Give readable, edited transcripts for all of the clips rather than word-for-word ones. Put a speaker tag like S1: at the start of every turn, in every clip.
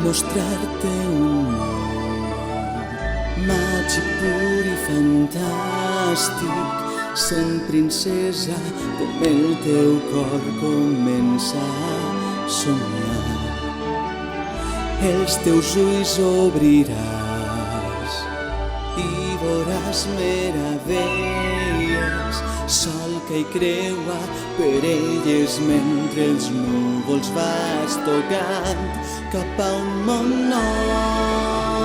S1: mostrar-te un món màgic, pur i fantàstic, sent princesa com el teu cor comença a somiar. Els teus ulls obriràs i veuràs meravelles, sol que hi creua per elles mentre els núvols vas tocant cap a un món nou,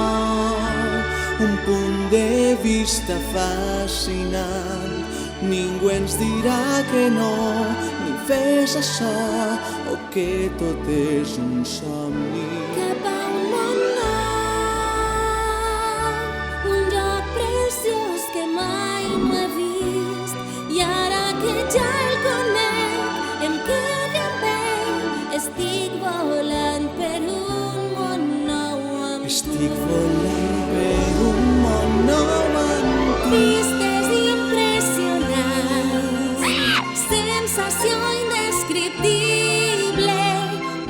S1: un punt de vista fascinant. Ningú ens dirà que no, ni fes això o que tot és un somni.
S2: Cap a un món nou, un lloc preciós que mai no he vist, i ara que ja el conec em quedo amb ell. Estic volant per un món nou amb tu.
S1: Estic volant per un món nou amb tu.
S2: Vistes impressionants, sensació indescriptible,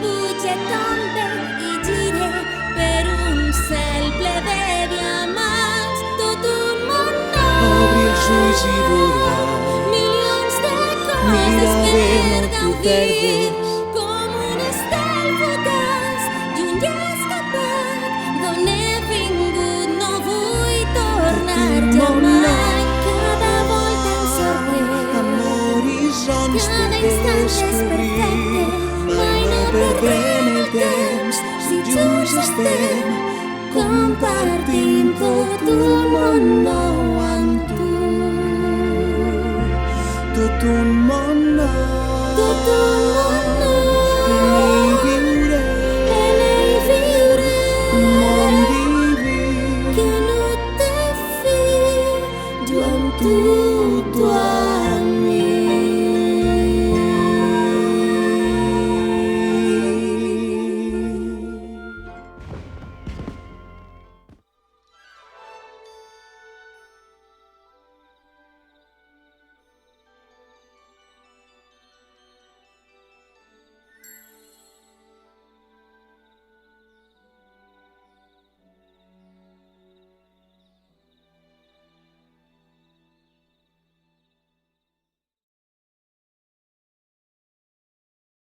S2: puge, tombe i gire per un cel ple de diamants, tot un món nou.
S1: Obri els ulls i veuràs
S2: Milions de coses
S1: Mira
S2: per
S1: bé, no t'ho
S2: gaudir,
S1: perdis.
S2: com un estel fugaç, lluny i escapat, d'on he vingut no vull tornar jamai. Cada volta em sorprèn,
S1: amb horitzons per
S2: cada instant és
S1: descobrir.
S2: perfecte, mai no
S1: Perdem el temps si junts estem compartint tot un món nou amb tu. Tot un món nou.
S2: tot un